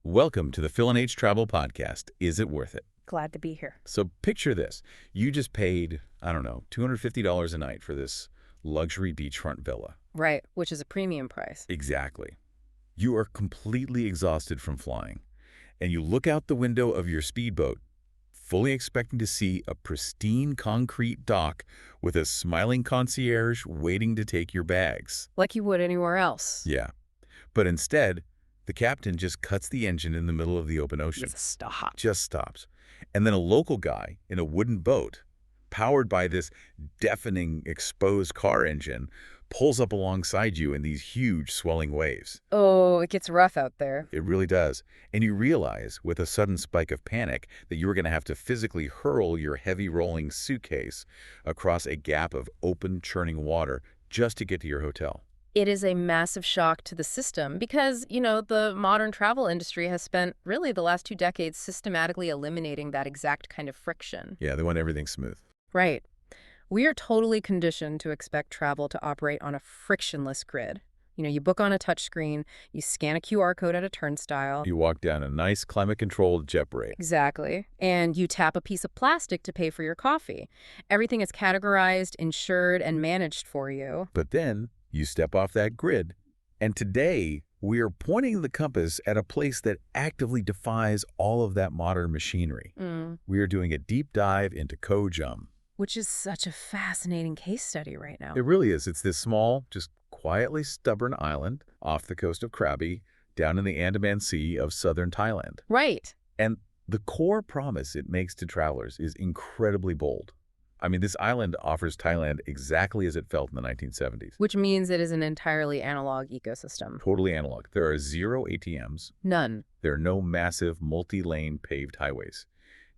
Welcome to the Phil and H Travel Podcast. Is it worth it? Glad to be here. So picture this. You just paid, I don't know, $250 a night for this luxury beachfront villa. Right, which is a premium price. Exactly. You are completely exhausted from flying, and you look out the window of your speedboat, fully expecting to see a pristine concrete dock with a smiling concierge waiting to take your bags. Like you would anywhere else. Yeah. But instead, the captain just cuts the engine in the middle of the open ocean. Just stop. Just stops. And then a local guy in a wooden boat, powered by this deafening exposed car engine, pulls up alongside you in these huge swelling waves. Oh, it gets rough out there. It really does. And you realize, with a sudden spike of panic, that you are going to have to physically hurl your heavy rolling suitcase across a gap of open, churning water just to get to your hotel. It is a massive shock to the system because, the modern travel industry has spent really the last 2 decades systematically eliminating that exact kind of friction. Yeah, they want everything smooth. Right. We are totally conditioned to expect travel to operate on a frictionless grid. You book on a touchscreen, you scan a QR code at a turnstile. You walk down a nice climate-controlled jet break. Exactly. And you tap a piece of plastic to pay for your coffee. Everything is categorized, insured, and managed for you. But then you step off that grid, and today we are pointing the compass at a place that actively defies all of that modern machinery. We are doing a deep dive into Koh Jum. Which is such a fascinating case study right now. It really is. It's this small, just quietly stubborn island off the coast of Krabi, down in the Andaman Sea of southern Thailand. Right. And the core promise it makes to travelers is incredibly bold. I mean, this island offers Thailand exactly as it felt in the 1970s. Which means it is an entirely analog ecosystem. Totally analog. There are 0 ATMs. None. There are no massive multi-lane paved highways.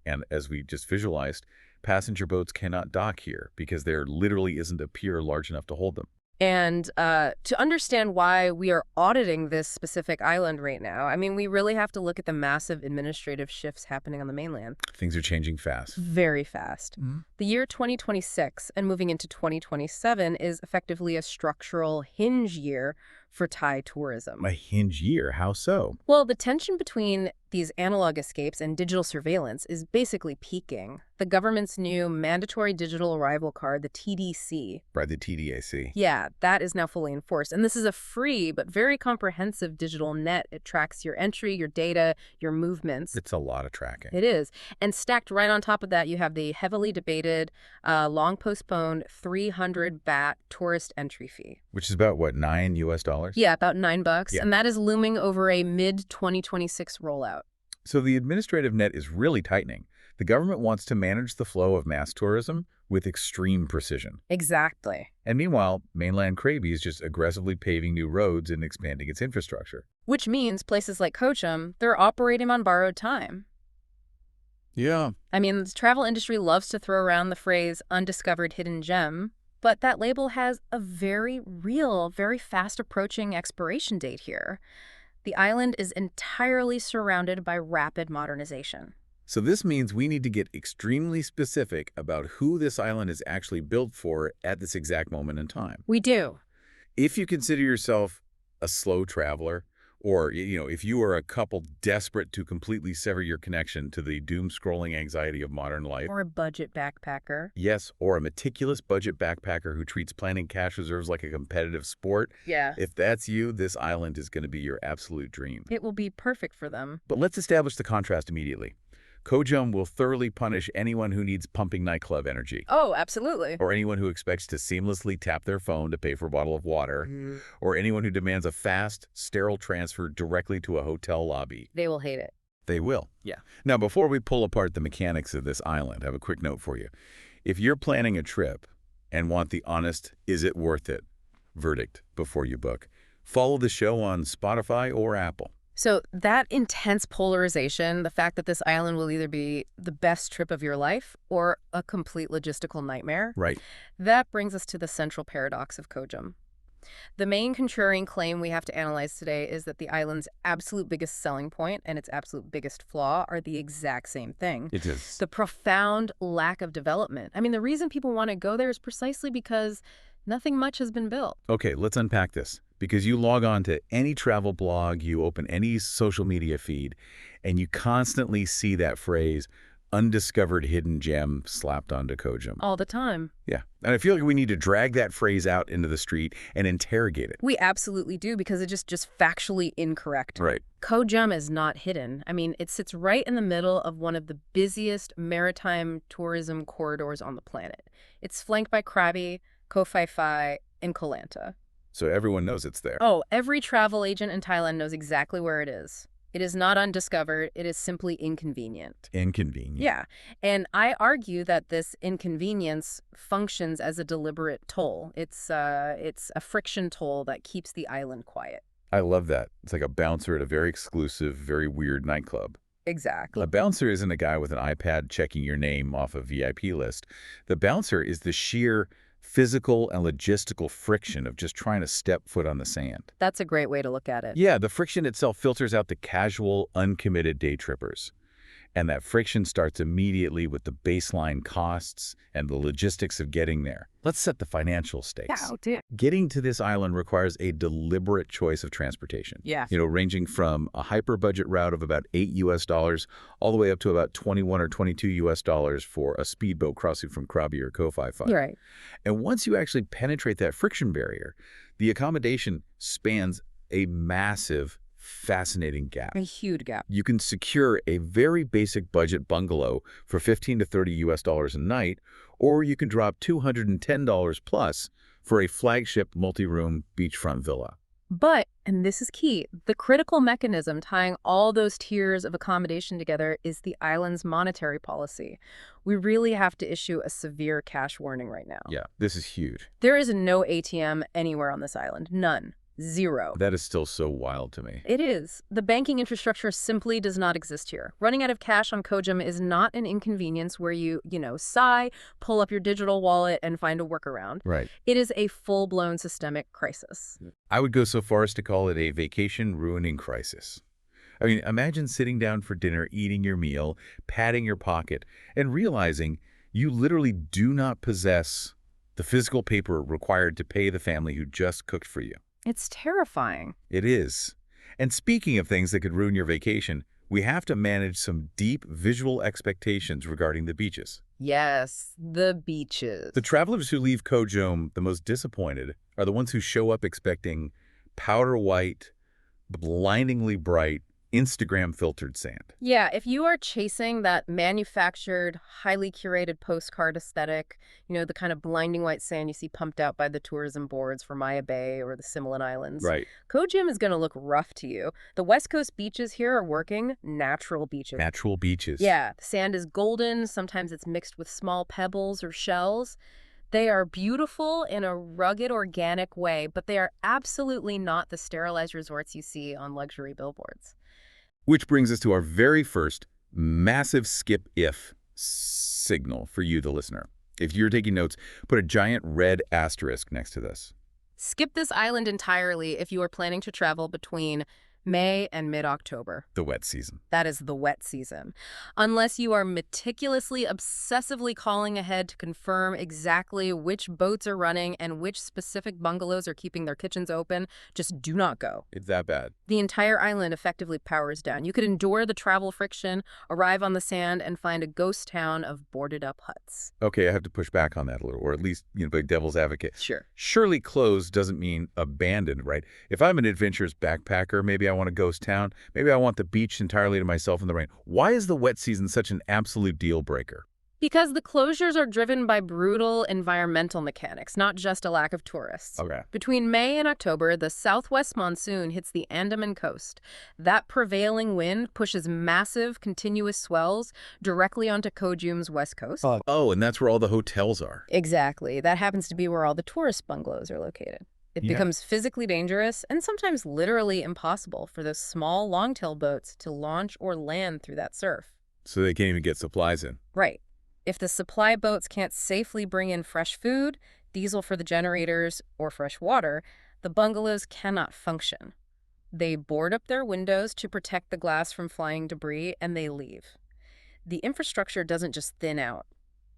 And as we just visualized, passenger boats cannot dock here because there literally isn't a pier large enough to hold them. And to understand why we are auditing this specific island right now, we really have to look at the massive administrative shifts happening on the mainland. Things are changing fast. Very fast. The year 2026 and moving into 2027 is effectively a structural hinge year for Thai tourism. A hinge year? How so? Well, the tension between these analog escapes and digital surveillance is basically peaking. The government's new mandatory digital arrival card, the TDC. Right, the TDAC. Yeah, that is now fully enforced. And this is a free but very comprehensive digital net. It tracks your entry, your data, your movements. It's a lot of tracking. It is. And stacked right on top of that, you have the heavily debated, long postponed 300 baht tourist entry fee. Which is about, what, $9 US? Yeah, about $9. Yeah. And that is looming over a mid-2026 rollout. So the administrative net is really tightening. The government wants to manage the flow of mass tourism with extreme precision. Exactly. And meanwhile, mainland Krabi is just aggressively paving new roads and expanding its infrastructure. Which means places like Koh Jum, they're operating on borrowed time. Yeah. The travel industry loves to throw around the phrase undiscovered hidden gem, but that label has a very real, very fast approaching expiration date here. The island is entirely surrounded by rapid modernization. So this means we need to get extremely specific about who this island is actually built for at this exact moment in time. We do. If you consider yourself a slow traveler, or if you are a couple desperate to completely sever your connection to the doom-scrolling anxiety of modern life. Or a budget backpacker. Yes, or a meticulous budget backpacker who treats planning cash reserves like a competitive sport. Yeah. If that's you, this island is going to be your absolute dream. It will be perfect for them. But let's establish the contrast immediately. Koh Jum will thoroughly punish anyone who needs pumping nightclub energy. Oh, absolutely. Or anyone who expects to seamlessly tap their phone to pay for a bottle of water. Or anyone who demands a fast, sterile transfer directly to a hotel lobby. They will hate it. They will. Yeah. Now, before we pull apart the mechanics of this island, I have a quick note for you. If you're planning a trip and want the honest, is it worth it verdict before you book, follow the show on Spotify or Apple. So that intense polarization, the fact that this island will either be the best trip of your life or a complete logistical nightmare, Right. that brings us to the central paradox of Koh Jum. The main contrarian claim we have to analyze today is that the island's absolute biggest selling point and its absolute biggest flaw are the exact same thing. It is. The profound lack of development. The reason people want to go there is precisely because nothing much has been built. Okay, let's unpack this. because you log on to any travel blog, you open any social media feed, and you constantly see that phrase, undiscovered hidden gem, slapped onto Koh Jum. All the time. Yeah. And I feel like we need to drag that phrase out into the street and interrogate it. We absolutely do, because it's just factually incorrect. Right. Koh Jum is not hidden. I mean, it sits right in the middle of one of the busiest maritime tourism corridors on the planet. It's flanked by Krabi, Ko and Ko Lanta. So everyone knows it's there. Oh, every travel agent in Thailand knows exactly where it is. It is not undiscovered. It is simply inconvenient. Inconvenient. Yeah. And I argue that this inconvenience functions as a deliberate toll. It's a friction toll that keeps the island quiet. I love that. It's like a bouncer at a very exclusive, very weird nightclub. Exactly. A bouncer isn't a guy with an iPad checking your name off a VIP list. The bouncer is the sheer physical and logistical friction of just trying to step foot on the sand. That's a great way to look at it. Yeah, the friction itself filters out the casual, uncommitted day trippers. And that friction starts immediately with the baseline costs and the logistics of getting there. Let's set the financial stakes. Getting to this island requires a deliberate choice of transportation. Yeah. Ranging from a hyper-budget route of about $8 all the way up to about $21 or $22 for a speedboat crossing from Krabi or Ko Lanta. You're right. And once you actually penetrate that friction barrier, the accommodation spans a massive, fascinating gap. A huge gap. You can secure a very basic budget bungalow for $15 to $30 a night, or you can drop $210 plus for a flagship multi-room beachfront villa. But, and this is key, the critical mechanism tying all those tiers of accommodation together is the island's monetary policy. We really have to issue a severe cash warning right now. Yeah, this is huge. There is no ATM anywhere on this island. None. Zero. That is still so wild to me. It is. The banking infrastructure simply does not exist here. Running out of cash on Koh Jum is not an inconvenience where you sigh, pull up your digital wallet, and find a workaround. Right. It is a full-blown systemic crisis. I would go so far as to call it a vacation-ruining crisis. I mean, imagine sitting down for dinner, eating your meal, patting your pocket, and realizing you literally do not possess the physical paper required to pay the family who just cooked for you. It's terrifying. It is. And speaking of things that could ruin your vacation, we have to manage some deep visual expectations regarding the beaches. Yes, the beaches. The travelers who leave Koh Jum the most disappointed are the ones who show up expecting powder white, blindingly bright, Instagram-filtered sand. Yeah, if you are chasing that manufactured, highly curated postcard aesthetic, the kind of blinding white sand you see pumped out by the tourism boards for Maya Bay or the Similan Islands, Right. Koh Jum is going to look rough to you. The West Coast beaches here are working natural beaches. Natural beaches. Yeah, the sand is golden. Sometimes it's mixed with small pebbles or shells. They are beautiful in a rugged, organic way, but they are absolutely not the sterilized resorts you see on luxury billboards. Which brings us to our very first massive skip if signal for you, the listener. If you're taking notes, put a giant red asterisk next to this. Skip this island entirely if you are planning to travel between May and mid-October. The wet season. That is the wet season. Unless you are meticulously, obsessively calling ahead to confirm exactly which boats are running and which specific bungalows are keeping their kitchens open, just do not go. It's that bad. The entire island effectively powers down. You could endure the travel friction, arrive on the sand, and find a ghost town of boarded-up huts. Okay, I have to push back on that a little, or at least, play devil's advocate. Sure. Surely closed doesn't mean abandoned, right? If I'm an adventurous backpacker, maybe I want a ghost town. Maybe I want the beach entirely to myself in the rain. Why is the wet season such an absolute deal breaker? Because the closures are driven by brutal environmental mechanics, not just a lack of tourists. Okay. Between May and October, the southwest monsoon hits the Andaman coast. That prevailing wind pushes massive, continuous swells directly onto Koh Jum's west coast. Oh, and that's where all the hotels are. Exactly. That happens to be where all the tourist bungalows are located. It becomes physically dangerous and sometimes literally impossible for those small longtail boats to launch or land through that surf. So they can't even get supplies in. Right. If the supply boats can't safely bring in fresh food, diesel for the generators, or fresh water, the bungalows cannot function. They board up their windows to protect the glass from flying debris, and they leave. The infrastructure doesn't just thin out.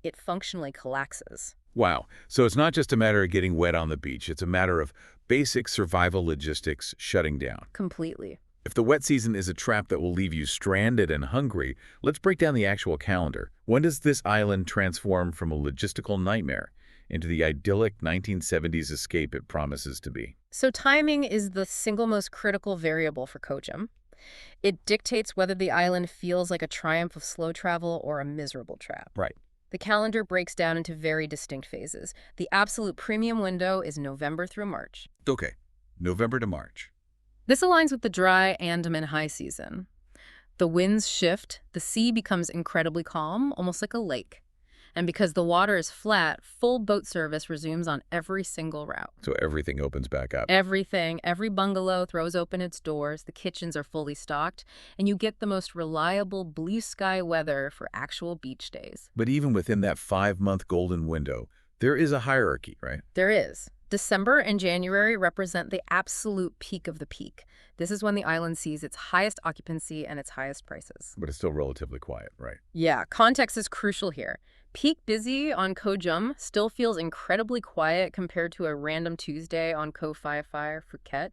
It functionally collapses. Wow. So it's not just a matter of getting wet on the beach. It's a matter of basic survival logistics shutting down. Completely. If the wet season is a trap that will leave you stranded and hungry, let's break down the actual calendar. When does this island transform from a logistical nightmare into the idyllic 1970s escape it promises to be? So timing is the single most critical variable for Koh Jum. It dictates whether the island feels like a triumph of slow travel or a miserable trap. Right. The calendar breaks down into very distinct phases. The absolute premium window is November through March. Okay. November to March. This aligns with the dry Andaman high season. The winds shift, the sea becomes incredibly calm, almost like a lake. And because the water is flat, full boat service resumes on every single route. So everything opens back up. Everything, every bungalow throws open its doors, the kitchens are fully stocked, and you get the most reliable blue sky weather for actual beach days. But even within that 5-month golden window, there is a hierarchy, right? There is. December and January represent the absolute peak of the peak. This is when the island sees its highest occupancy and its highest prices. But it's still relatively quiet, right? Yeah, context is crucial here. Peak busy on Koh Jum still feels incredibly quiet compared to a random Tuesday on Koh Phuket.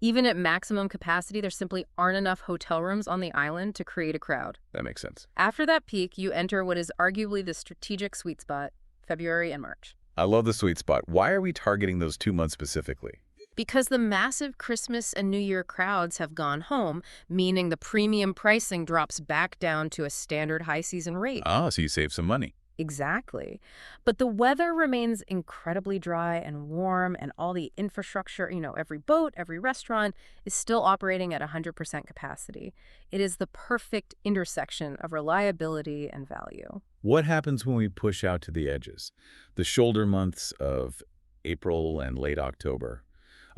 Even at maximum capacity, there simply aren't enough hotel rooms on the island to create a crowd. That makes sense. After that peak, you enter what is arguably the strategic sweet spot, February and March. I love the sweet spot. Why are we targeting those 2 months specifically? Because the massive Christmas and New Year crowds have gone home, meaning the premium pricing drops back down to a standard high season rate. Ah, so you save some money. Exactly. But the weather remains incredibly dry and warm, and all the infrastructure, every boat, every restaurant is still operating at 100% capacity. It is the perfect intersection of reliability and value. What happens when we push out to the edges? The shoulder months of April and late October.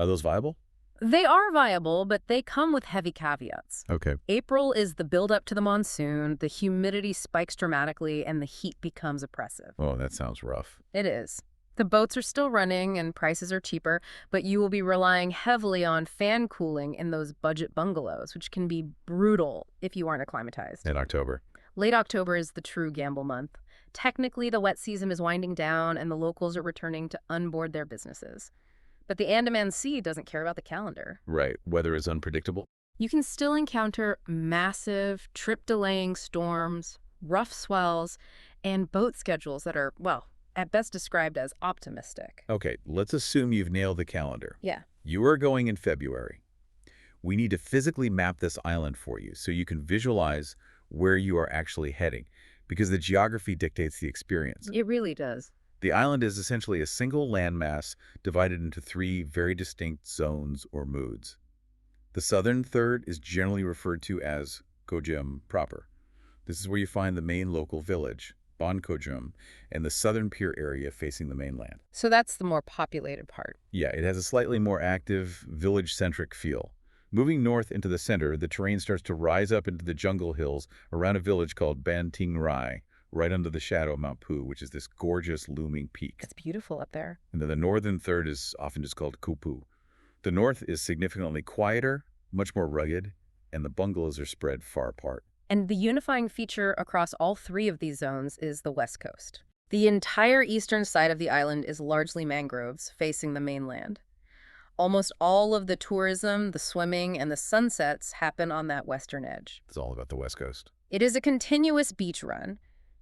Are those viable? They are viable, but they come with heavy caveats. Okay. April is the build-up to the monsoon, the humidity spikes dramatically, and the heat becomes oppressive. Oh, that sounds rough. It is. The boats are still running and prices are cheaper, but you will be relying heavily on fan cooling in those budget bungalows, which can be brutal if you aren't acclimatized. In October. Late October is the true gamble month. Technically, the wet season is winding down and the locals are returning to unboard their businesses. But the Andaman Sea doesn't care about the calendar. Right. Weather is unpredictable. You can still encounter massive, trip-delaying storms, rough swells, and boat schedules that are, well, at best described as optimistic. Okay, let's assume you've nailed the calendar. Yeah. You are going in February. We need to physically map this island for you so you can visualize where you are actually heading, because the geography dictates the experience. It really does. The island is essentially a single landmass divided into 3 very distinct zones or moods. The southern third is generally referred to as Koh Jum proper. This is where you find the main local village, Koh Jum, and the southern pier area facing the mainland. So that's the more populated part. Yeah, it has a slightly more active, village-centric feel. Moving north into the center, the terrain starts to rise up into the jungle hills around a village called Ban Ting Rai, right under the shadow of Mount Pu, which is this gorgeous looming peak. It's beautiful up there. And then the northern third is often just called Koh Pu. The north is significantly quieter, much more rugged, and the bungalows are spread far apart. And the unifying feature across all 3 of these zones is the west coast. The entire eastern side of the island is largely mangroves facing the mainland. Almost all of the tourism, the swimming, and the sunsets happen on that western edge. It's all about the west coast. It is a continuous beach run.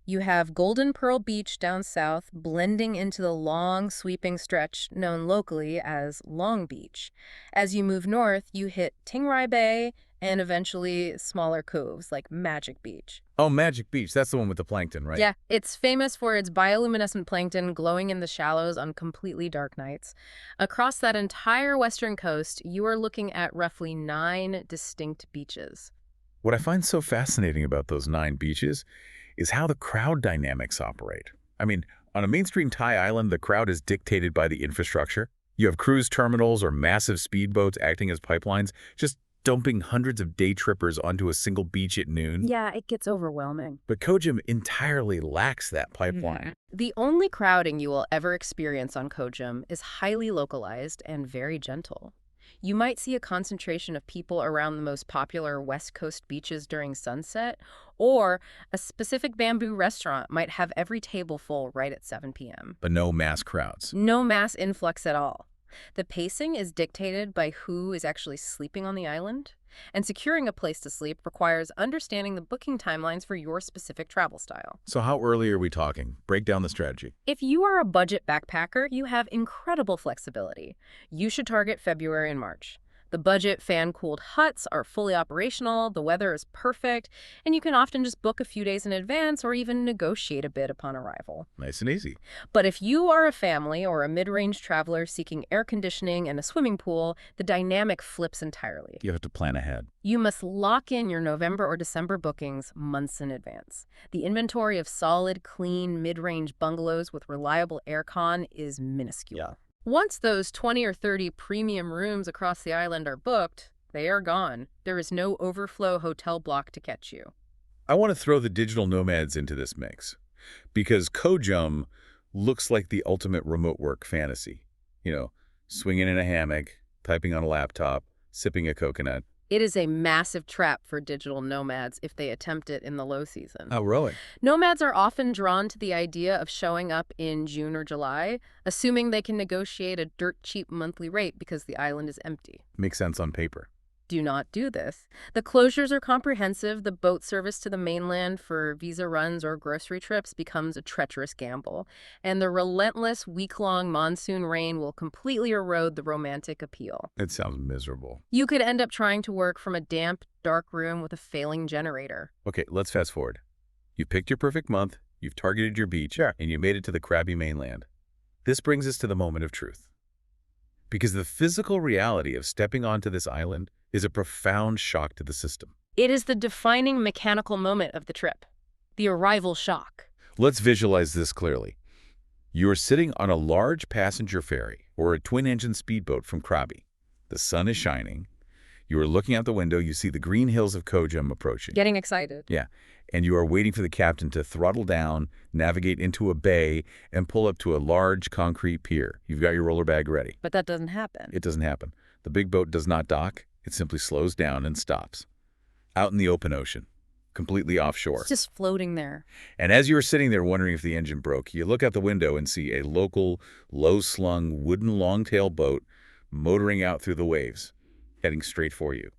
You have Golden Pearl Beach down south, blending into the long, sweeping stretch known locally as Long Beach. As you move north, you hit Tingrai Bay and eventually smaller coves like Magic Beach. Oh, Magic Beach. That's the one with the plankton, right? Yeah, it's famous for its bioluminescent plankton glowing in the shallows on completely dark nights. Across that entire western coast, you are looking at roughly 9 distinct beaches. What I find so fascinating about those 9 beaches is how the crowd dynamics operate. I mean, on a mainstream Thai island, the crowd is dictated by the infrastructure. You have cruise terminals or massive speedboats acting as pipelines, just dumping hundreds of day trippers onto a single beach at noon. Yeah, it gets overwhelming. But Koh Jum entirely lacks that pipeline. The only crowding you will ever experience on Koh Jum is highly localized and very gentle. You might see a concentration of people around the most popular West Coast beaches during sunset, or a specific bamboo restaurant might have every table full right at 7 p.m. But no mass crowds. No mass influx at all. The pacing is dictated by who is actually sleeping on the island, and securing a place to sleep requires understanding the booking timelines for your specific travel style. So how early are we talking? Break down the strategy. If you are a budget backpacker, you have incredible flexibility. You should target February and March. The budget fan-cooled huts are fully operational, the weather is perfect, and you can often just book a few days in advance or even negotiate a bit upon arrival. Nice and easy. But if you are a family or a mid-range traveler seeking air conditioning and a swimming pool, the dynamic flips entirely. You have to plan ahead. You must lock in your November or December bookings months in advance. The inventory of solid, clean, mid-range bungalows with reliable aircon is minuscule. Yeah. Once those 20 or 30 premium rooms across the island are booked, they are gone. There is no overflow hotel block to catch you. I want to throw the digital nomads into this mix because Koh Jum looks like the ultimate remote work fantasy. You know, swinging in a hammock, typing on a laptop, sipping a coconut. It is a massive trap for digital nomads if they attempt it in the low season. How rowing. Nomads are often drawn to the idea of showing up in June or July, assuming they can negotiate a dirt-cheap monthly rate because the island is empty. Makes sense on paper. Do not do this. The closures are comprehensive. The boat service to the mainland for visa runs or grocery trips becomes a treacherous gamble. And the relentless week-long monsoon rain will completely erode the romantic appeal. It sounds miserable. You could end up trying to work from a damp, dark room with a failing generator. Okay, let's fast forward. You picked your perfect month, you've targeted your beach, and you made it to the Krabi mainland. This brings us to the moment of truth. Because the physical reality of stepping onto this island is a profound shock to the system. It is the defining mechanical moment of the trip, the arrival shock. Let's visualize this clearly. You are sitting on a large passenger ferry or a twin-engine speedboat from Krabi. The sun is shining. You are looking out the window. You see the green hills of Koh Jum approaching. Getting excited. Yeah, and you are waiting for the captain to throttle down, navigate into a bay, and pull up to a large concrete pier. You've got your roller bag ready. But that doesn't happen. It doesn't happen. The big boat does not dock. It simply slows down and stops. Out in the open ocean, completely offshore. It's just floating there. And as you are sitting there wondering if the engine broke, you look out the window and see a local, low-slung, wooden longtail boat motoring out through the waves, heading straight for you.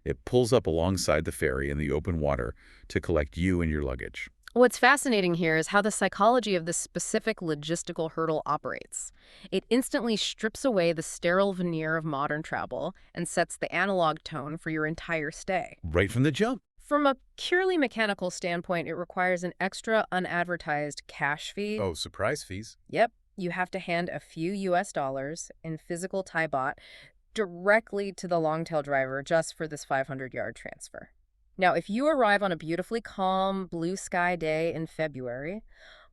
It pulls up alongside the ferry in the open water to collect you and your luggage. What's fascinating here is how the psychology of this specific logistical hurdle operates. It instantly strips away the sterile veneer of modern travel and sets the analog tone for your entire stay. Right from the jump. From a purely mechanical standpoint, it requires an extra unadvertised cash fee. Oh, surprise fees. Yep. You have to hand a few US dollars in physical Thai baht directly to the longtail driver just for this 500-yard transfer. Now, if you arrive on a beautifully calm, blue sky day in February,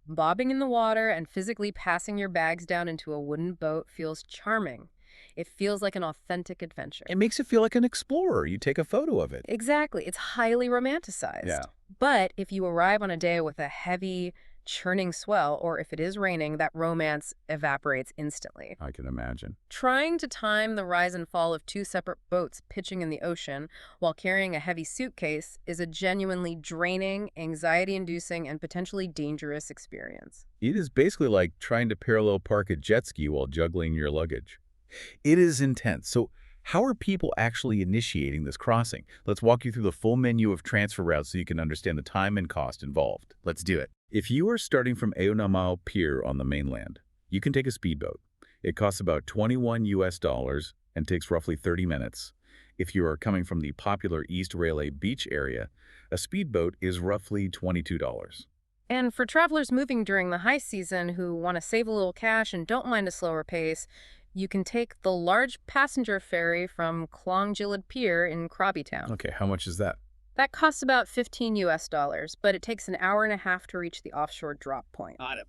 bobbing in the water and physically passing your bags down into a wooden boat feels charming. It feels like an authentic adventure. It makes you feel like an explorer. You take a photo of it. Exactly. It's highly romanticized. Yeah. But if you arrive on a day with a heavy, churning swell, or if it is raining, that romance evaporates instantly. I can imagine. Trying to time the rise and fall of two separate boats pitching in the ocean while carrying a heavy suitcase is a genuinely draining, anxiety-inducing, and potentially dangerous experience. It is basically like trying to parallel park a jet ski while juggling your luggage. It is intense. So how are people actually initiating this crossing? Let's walk you through the full menu of transfer routes so you can understand the time and cost involved. Let's do it. If you are starting from Andaman Pier on the mainland, you can take a speedboat. It costs about $21 US and takes roughly 30 minutes. If you are coming from the popular East Railway Beach area, a speedboat is roughly $22. And for travelers moving during the high season who want to save a little cash and don't mind a slower pace, you can take the large passenger ferry from Koh Jum Pier in Krabi town. Okay, how much is that? That costs about $15 US, but it takes an hour and a half to reach the offshore drop point. Got it.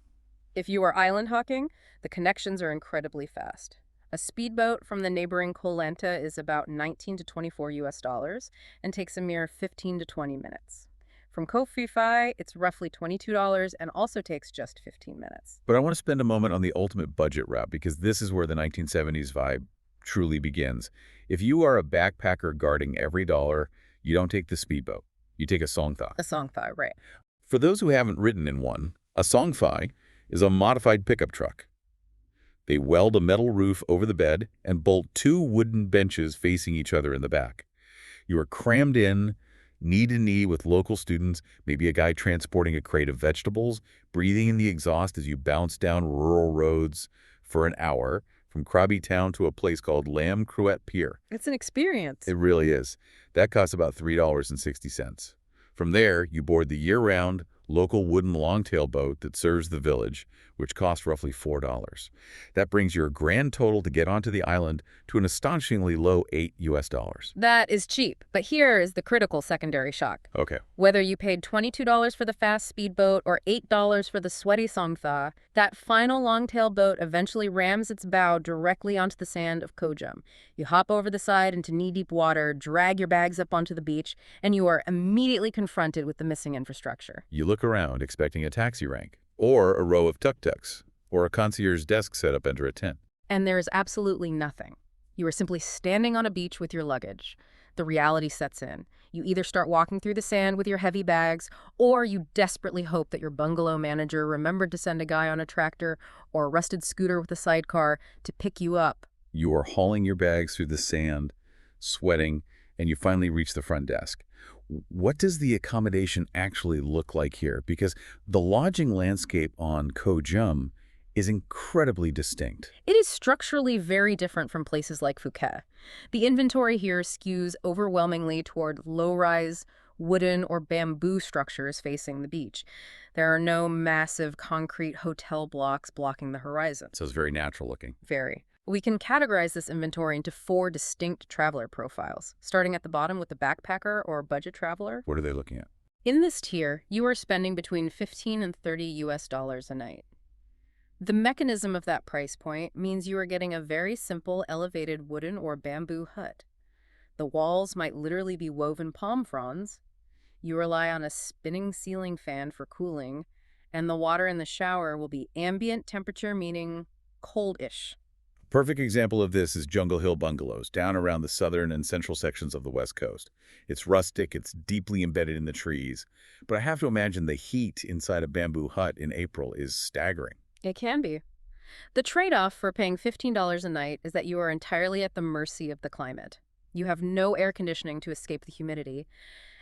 If you are island hopping, the connections are incredibly fast. A speedboat from the neighboring Ko Lanta is about $19 to $24 US and takes a mere 15 to 20 minutes. From Koh Phi, it's roughly $22 and also takes just 15 minutes. But I want to spend a moment on the ultimate budget route because this is where the 1970s vibe truly begins. If you are a backpacker guarding every dollar, you don't take the speedboat. You take a songthae. A songthae, right. For those who haven't ridden in one, a songthae is a modified pickup truck. They weld a metal roof over the bed and bolt two wooden benches facing each other in the back. You are crammed in, knee to knee with local students, maybe a guy transporting a crate of vegetables, breathing in the exhaust as you bounce down rural roads for an hour from Krabi town to a place called Lam Cruet Pier. It's an experience. It really is. That costs about $3.60. From there, you board the year-round, local wooden longtail boat that serves the village, which costs roughly $4. That brings your grand total to get onto the island to an astonishingly low $8. That is cheap, but here is the critical secondary shock. Okay. Whether you paid $22 for the fast speedboat or $8 for the sweaty songthae, that final longtail boat eventually rams its bow directly onto the sand of Koh Jum. You hop over the side into knee-deep water, drag your bags up onto the beach, and you are immediately confronted with the missing infrastructure. You look around expecting a taxi rank, or a row of tuk-tuks, or a concierge desk set up under a tent. And there is absolutely nothing. You are simply standing on a beach with your luggage. The reality sets in. You either start walking through the sand with your heavy bags, or you desperately hope that your bungalow manager remembered to send a guy on a tractor or a rusted scooter with a sidecar to pick you up. You are hauling your bags through the sand, sweating, and you finally reach the front desk. What does the accommodation actually look like here? Because the lodging landscape on Koh Jum is incredibly distinct. It is structurally very different from places like Phuket. The inventory here skews overwhelmingly toward low-rise, wooden or bamboo structures facing the beach. There are no massive concrete hotel blocks blocking the horizon. So it's very natural looking. Very. We can categorize this inventory into 4 distinct traveler profiles, starting at the bottom with the backpacker or budget traveler. What are they looking at? In this tier, you are spending between $15 and $30 a night. The mechanism of that price point means you are getting a very simple elevated wooden or bamboo hut. The walls might literally be woven palm fronds. You rely on a spinning ceiling fan for cooling, and the water in the shower will be ambient temperature, meaning cold-ish. Perfect example of this is Jungle Hill Bungalows, down around the southern and central sections of the West Coast. It's rustic, it's deeply embedded in the trees, but I have to imagine the heat inside a bamboo hut in April is staggering. It can be. The trade-off for paying $15 a night is that you are entirely at the mercy of the climate. You have no air conditioning to escape the humidity.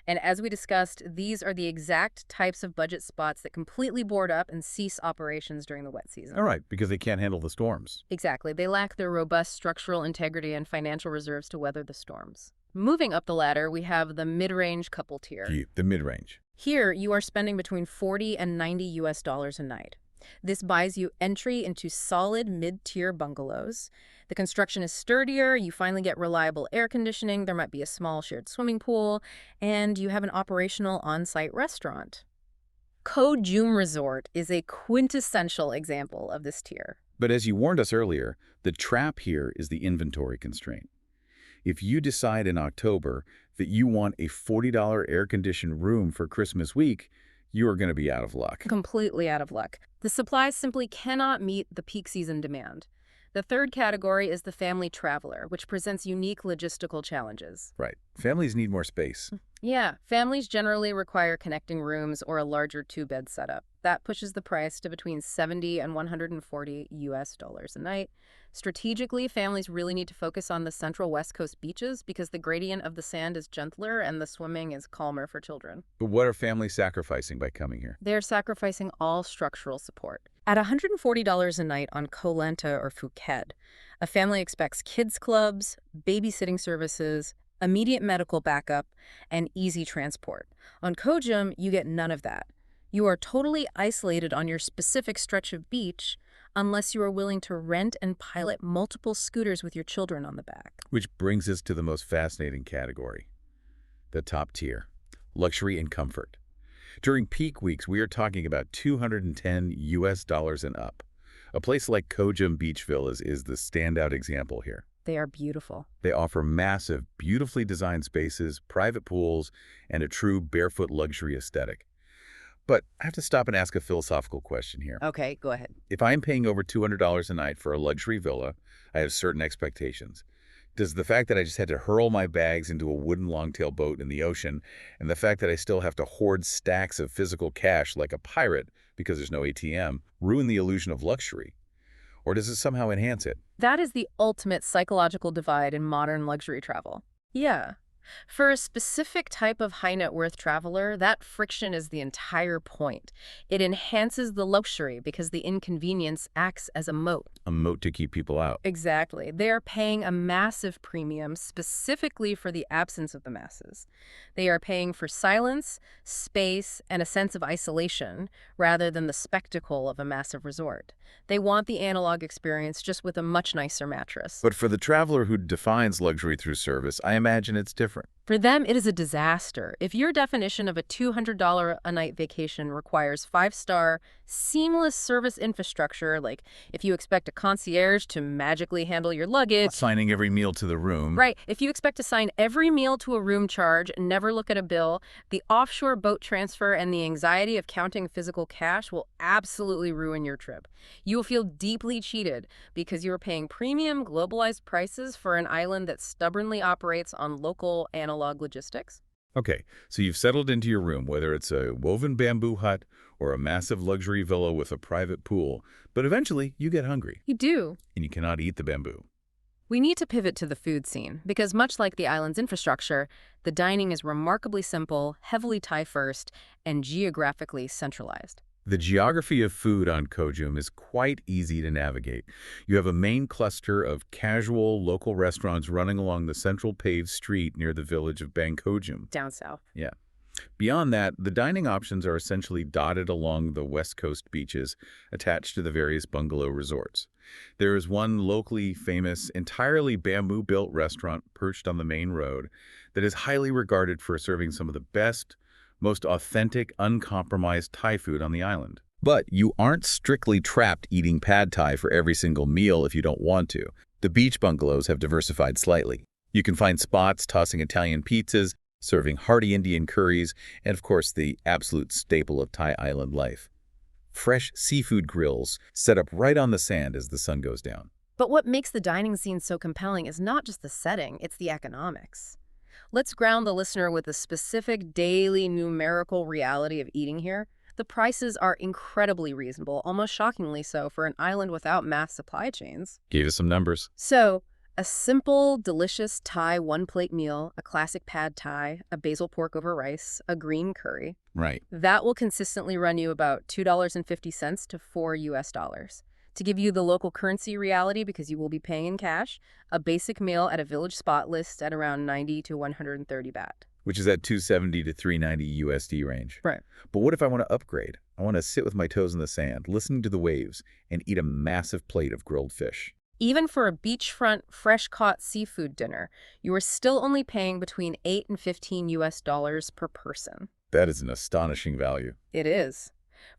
And as we discussed, these are the exact types of budget spots that completely board up and cease operations during the wet season. All right, because they can't handle the storms. Exactly. They lack their robust structural integrity and financial reserves to weather the storms. Moving up the ladder, we have the mid-range couple tier. The mid-range. Here, you are spending between $40 and $90 a night. This buys you entry into solid mid-tier bungalows. The construction is sturdier, you finally get reliable air conditioning, there might be a small shared swimming pool, and you have an operational on-site restaurant. Koh Jum Resort is a quintessential example of this tier. But as you warned us earlier, the trap here is the inventory constraint. If you decide in October that you want a $40 air-conditioned room for Christmas week, you are going to be out of luck. Completely out of luck. The supplies simply cannot meet the peak season demand. The third category is the family traveler, which presents unique logistical challenges. Right. Families need more space. Yeah, families generally require connecting rooms or a larger 2-bed setup. That pushes the price to between $70 and $140 a night. Strategically, families really need to focus on the central West Coast beaches because the gradient of the sand is gentler and the swimming is calmer for children. But what are families sacrificing by coming here? They're sacrificing all structural support. At $140 a night on Ko Lanta or Phuket, a family expects kids clubs, babysitting services, immediate medical backup, and easy transport. On Koh Jum, you get none of that. You are totally isolated on your specific stretch of beach unless you are willing to rent and pilot multiple scooters with your children on the back. Which brings us to the most fascinating category, the top tier, luxury and comfort. During peak weeks, we are talking about $210 and up. A place like Koh Jum Beach Villas is the standout example here. They are beautiful. They offer massive, beautifully designed spaces, private pools, and a true barefoot luxury aesthetic. But I have to stop and ask a philosophical question here. Okay, go ahead. If I'm paying over $200 a night for a luxury villa, I have certain expectations. Does the fact that I just had to hurl my bags into a wooden longtail boat in the ocean, and the fact that I still have to hoard stacks of physical cash like a pirate because there's no ATM, ruin the illusion of luxury? Or does it somehow enhance it? That is the ultimate psychological divide in modern luxury travel. Yeah. For a specific type of high net worth traveler, that friction is the entire point. It enhances the luxury because the inconvenience acts as a moat. A moat to keep people out. Exactly. They are paying a massive premium specifically for the absence of the masses. They are paying for silence, space, and a sense of isolation rather than the spectacle of a massive resort. They want the analog experience just with a much nicer mattress. But for the traveler who defines luxury through service, I imagine it's different. For them, it is a disaster. If your definition of a $200 a night vacation requires five-star, seamless service infrastructure, like if you expect a concierge to magically handle your luggage, Assigning every meal to the room. right, if you expect to sign every meal to a room charge and never look at a bill, the offshore boat transfer and the anxiety of counting physical cash will absolutely ruin your trip. You will feel deeply cheated because you are paying premium globalized prices for an island that stubbornly operates on local analog logistics. Okay, so you've settled into your room, whether it's a woven bamboo hut or a massive luxury villa with a private pool, but eventually you get hungry You do. and you cannot eat the bamboo. We need to pivot to the food scene because much like the island's infrastructure, the dining is remarkably simple, heavily Thai first, and geographically centralized. The geography of food on Koh Jum is quite easy to navigate. You have a main cluster of casual local restaurants running along the central paved street near the village of Koh Jum. Down south. Yeah. Beyond that, the dining options are essentially dotted along the west coast beaches attached to the various bungalow resorts. There is one locally famous, entirely bamboo-built restaurant perched on the main road that is highly regarded for serving some of the best, most authentic, uncompromised Thai food on the island. But you aren't strictly trapped eating pad Thai for every single meal if you don't want to. The beach bungalows have diversified slightly. You can find spots tossing Italian pizzas, serving hearty Indian curries, and of course the absolute staple of Thai island life: fresh seafood grills set up right on the sand as the sun goes down. But what makes the dining scene so compelling is not just the setting, it's the economics. Let's ground the listener with the specific daily numerical reality of eating here. The prices are incredibly reasonable, almost shockingly so, for an island without mass supply chains. Gave us some numbers. So, a simple, delicious Thai one-plate meal, a classic pad Thai, a basil pork over rice, a green curry, Right. that will consistently run you about $2.50 to $4. To give you the local currency reality, because you will be paying in cash, a basic meal at a village spot lists at around 90 to 130 baht. Which is at 270 to 390 USD range. Right. But what if I want to upgrade? I want to sit with my toes in the sand, listening to the waves, and eat a massive plate of grilled fish. Even for a beachfront, fresh-caught seafood dinner, you are still only paying between $8 and $15 per person. That is an astonishing value. It is.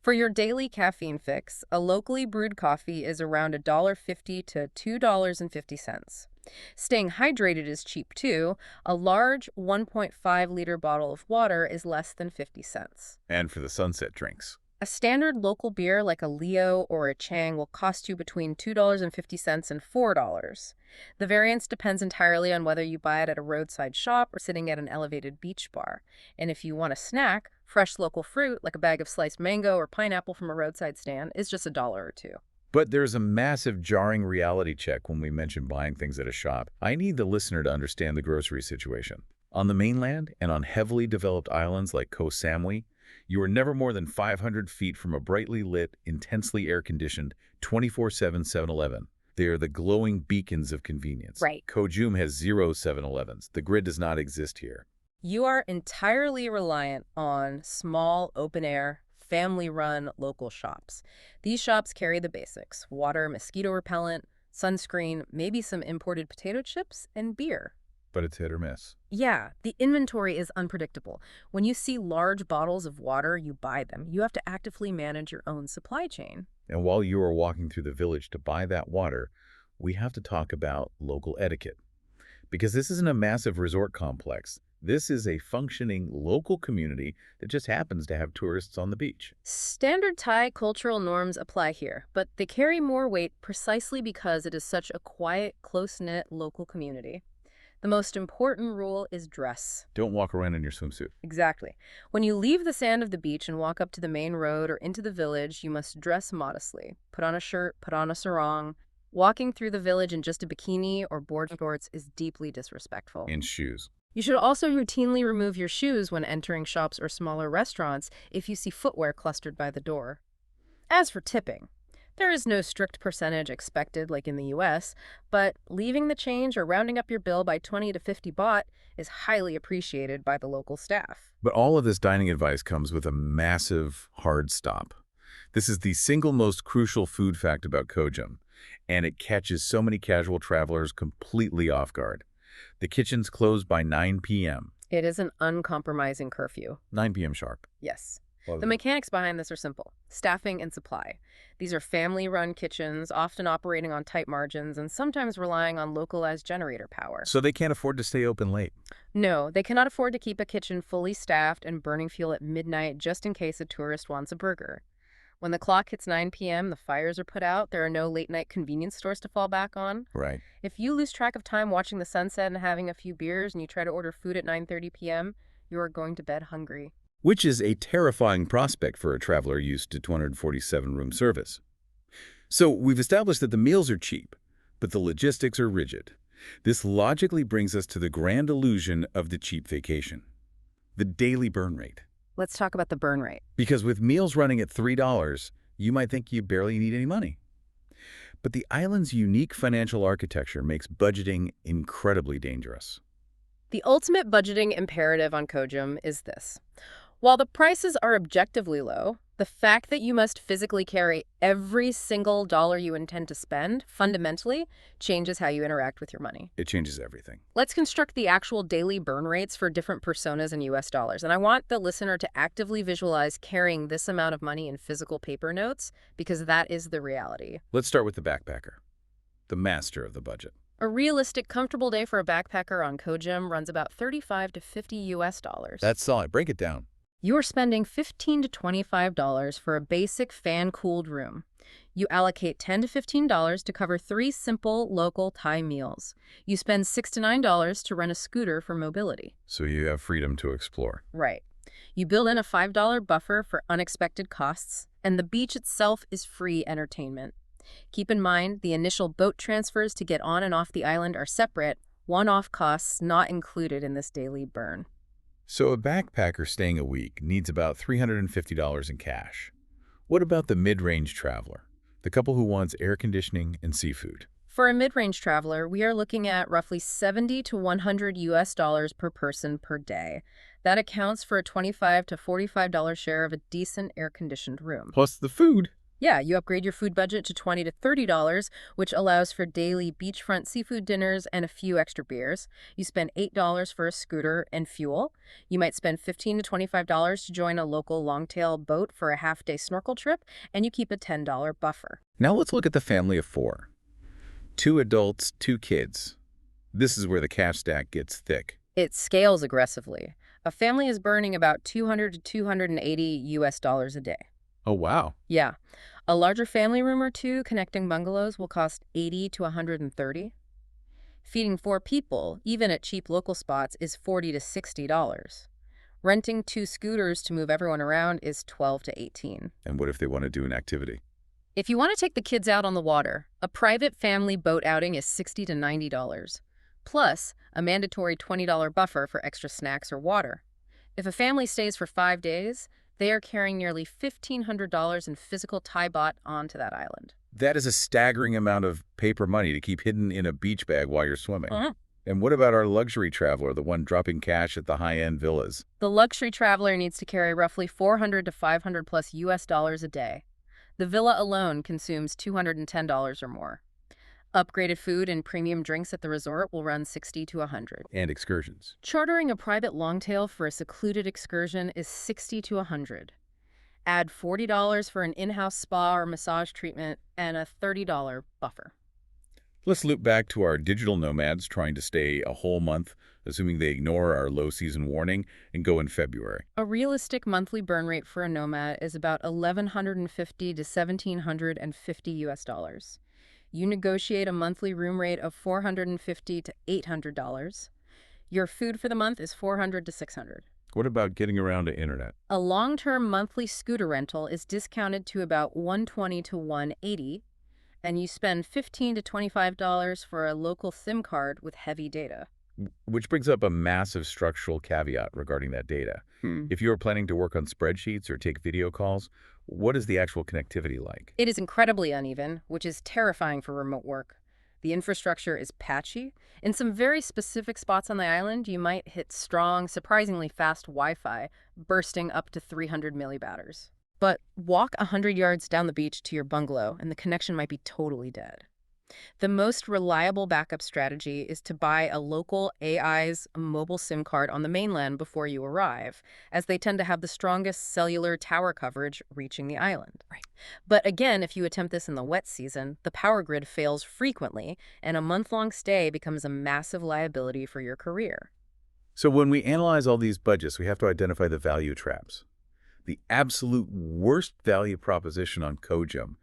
For your daily caffeine fix, a locally brewed coffee is around $1.50 to $2.50. Staying hydrated is cheap too. A large 1.5-liter bottle of water is less than 50 cents. And for the sunset drinks. A standard local beer like a Leo or a Chang will cost you between $2.50 and $4. The variance depends entirely on whether you buy it at a roadside shop or sitting at an elevated beach bar. And if you want a snack, fresh local fruit like a bag of sliced mango or pineapple from a roadside stand is just $1 or $2. But there's a massive jarring reality check when we mention buying things at a shop. I need the listener to understand the grocery situation. On the mainland and on heavily developed islands like Koh Samui, you are never more than 500 feet from a brightly lit, intensely air-conditioned, 24/7 7-Eleven. They are the glowing beacons of convenience. Right. Koh Jum has 0 7-Elevens. The grid does not exist here. You are entirely reliant on small, open-air, family-run local shops. These shops carry the basics: water, mosquito repellent, sunscreen, maybe some imported potato chips, and beer. But it's hit or miss. Yeah, the inventory is unpredictable. When you see large bottles of water, you buy them. You have to actively manage your own supply chain. And while you are walking through the village to buy that water, we have to talk about local etiquette. Because this isn't a massive resort complex. This is a functioning local community that just happens to have tourists on the beach. Standard Thai cultural norms apply here, but they carry more weight precisely because it is such a quiet, close-knit local community. The most important rule is dress. Don't walk around in your swimsuit. Exactly. When you leave the sand of the beach and walk up to the main road or into the village, you must dress modestly. Put on a shirt, put on a sarong. Walking through the village in just a bikini or board shorts is deeply disrespectful. And shoes. You should also routinely remove your shoes when entering shops or smaller restaurants if you see footwear clustered by the door. As for tipping, there is no strict percentage expected like in the US, but leaving the change or rounding up your bill by 20 to 50 baht is highly appreciated by the local staff. But all of this dining advice comes with a massive hard stop. This is the single most crucial food fact about Koh Jum, and it catches so many casual travelers completely off guard. The kitchens close by 9 p.m. It is an uncompromising curfew. 9 p.m. sharp. Yes. Love The it. mechanics behind this are simple: staffing and supply. These are family-run kitchens, often operating on tight margins and sometimes relying on localized generator power. So they can't afford to stay open late. No, they cannot afford to keep a kitchen fully staffed and burning fuel at midnight just in case a tourist wants a burger. When the clock hits 9 p.m., the fires are put out. There are no late-night convenience stores to fall back on. Right. If you lose track of time watching the sunset and having a few beers and you try to order food at 9:30 p.m., you are going to bed hungry. Which is a terrifying prospect for a traveler used to 247-room service. So we've established that the meals are cheap, but the logistics are rigid. This logically brings us to the grand illusion of the cheap vacation: the daily burn rate. Let's talk about the burn rate. Because with meals running at $3, you might think you barely need any money. But the island's unique financial architecture makes budgeting incredibly dangerous. The ultimate budgeting imperative on Koh Jum is this: while the prices are objectively low, the fact that you must physically carry every single dollar you intend to spend fundamentally changes how you interact with your money. It changes everything. Let's construct the actual daily burn rates for different personas in US dollars. And I want the listener to actively visualize carrying this amount of money in physical paper notes, because that is the reality. Let's start with the backpacker, the master of the budget. A realistic, comfortable day for a backpacker on Koh Jum runs about 35 to 50 US dollars. That's solid. Break it down. You are spending $15 to $25 for a basic fan-cooled room. You allocate $10 to $15 to cover 3 simple local Thai meals. You spend $6 to $9 to rent a scooter for mobility. So you have freedom to explore. Right. You build in a $5 buffer for unexpected costs, and the beach itself is free entertainment. Keep in mind, the initial boat transfers to get on and off the island are separate, one-off costs not included in this daily burn. So a backpacker staying a week needs about $350 in cash. What about the mid-range traveler, the couple who wants air conditioning and seafood? For a mid-range traveler, we are looking at roughly 70 to 100 US dollars per person per day. That accounts for a $25 to $45 share of a decent air-conditioned room. Plus the food. Yeah, you upgrade your food budget to $20 to $30, which allows for daily beachfront seafood dinners and a few extra beers. You spend $8 for a scooter and fuel. You might spend $15 to $25 to join a local longtail boat for a half-day snorkel trip, and you keep a $10 buffer. Now let's look at the family of 4. 2 adults, 2 kids. This is where the cash stack gets thick. It scales aggressively. A family is burning about 200 to 280 US dollars a day. Oh, wow. Yeah. A larger family room or 2 connecting bungalows will cost 80 to 130. Feeding 4 people, even at cheap local spots, is $40 to $60. Renting 2 scooters to move everyone around is $12 to $18. And what if they want to do an activity? If you want to take the kids out on the water, a private family boat outing is $60 to $90, plus a mandatory $20 buffer for extra snacks or water. If a family stays for 5 days, they are carrying nearly $1,500 in physical Thai baht onto that island. That is a staggering amount of paper money to keep hidden in a beach bag while you're swimming. Uh-huh. And what about our luxury traveler, the one dropping cash at the high-end villas? The luxury traveler needs to carry roughly 400 to 500 plus US dollars a day. The villa alone consumes $210 or more. Upgraded food and premium drinks at the resort will run $60 to $100. And excursions. Chartering a private longtail for a secluded excursion is $60 to $100. Add $40 for an in-house spa or massage treatment and a $30 buffer. Let's loop back to our digital nomads trying to stay a whole month, assuming they ignore our low-season warning and go in February. A realistic monthly burn rate for a nomad is about $1,150 to $1,750 US dollars. You negotiate a monthly room rate of $450 to $800. Your food for the month is $400 to $600. What about getting around to internet? A long-term monthly scooter rental is discounted to about $120 to $180, and you spend $15 to $25 for a local SIM card with heavy data. Which brings up a massive structural caveat regarding that data. If you are planning to work on spreadsheets or take video calls, what is the actual connectivity like? It is incredibly uneven, which is terrifying for remote work. The infrastructure is patchy. In some very specific spots on the island, you might hit strong, surprisingly fast Wi-Fi, bursting up to 300 millibatters. But walk 100 yards down the beach to your bungalow, and the connection might be totally dead. The most reliable backup strategy is to buy a local AI's mobile SIM card on the mainland before you arrive, as they tend to have the strongest cellular tower coverage reaching the island. Right. But again, if you attempt this in the wet season, the power grid fails frequently, and a month-long stay becomes a massive liability for your career. So when we analyze all these budgets, we have to identify the value traps. The absolute worst value proposition on Koh Jum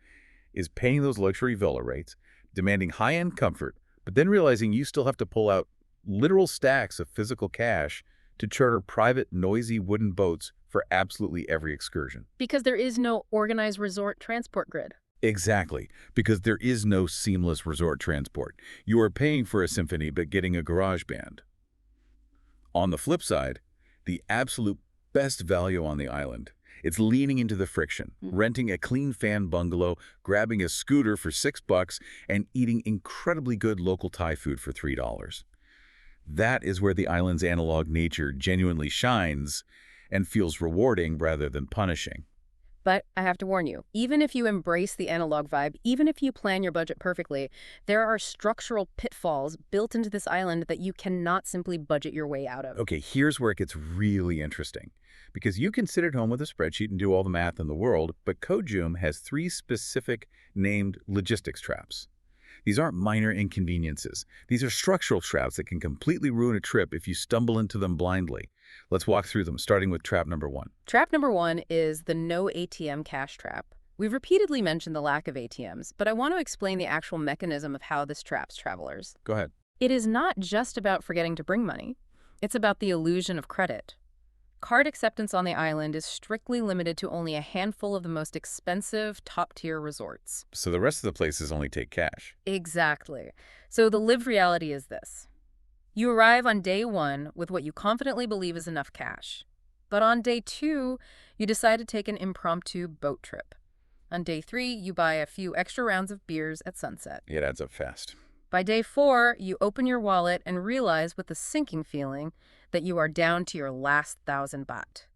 is paying those luxury villa rates, demanding high-end comfort, but then realizing you still have to pull out literal stacks of physical cash to charter private, noisy wooden boats for absolutely every excursion. Because there is no organized resort transport grid. Exactly, because there is no seamless resort transport. You are paying for a symphony but getting a garage band. On the flip side, the absolute best value on the island, it's leaning into the friction, renting a clean fan bungalow, grabbing a scooter for $6, and eating incredibly good local Thai food for $3. That is where the island's analog nature genuinely shines and feels rewarding rather than punishing. But I have to warn you, even if you embrace the analog vibe, even if you plan your budget perfectly, there are structural pitfalls built into this island that you cannot simply budget your way out of. Okay, here's where it gets really interesting. Because you can sit at home with a spreadsheet and do all the math in the world, but Koh Jum has 3 specific named logistics traps. These aren't minor inconveniences. These are structural traps that can completely ruin a trip if you stumble into them blindly. Let's walk through them, starting with trap number 1. Trap number 1 is the no-ATM cash trap. We've repeatedly mentioned the lack of ATMs, but I want to explain the actual mechanism of how this traps travelers. Go ahead. It is not just about forgetting to bring money. It's about the illusion of credit. Card acceptance on the island is strictly limited to only a handful of the most expensive, top-tier resorts. So the rest of the places only take cash. Exactly. So the lived reality is this. You arrive on day 1 with what you confidently believe is enough cash. But on day 2, you decide to take an impromptu boat trip. On day 3, you buy a few extra rounds of beers at sunset. It adds up fast. By day 4, you open your wallet and realize with a sinking feeling that you are down to your last 1,000 baht.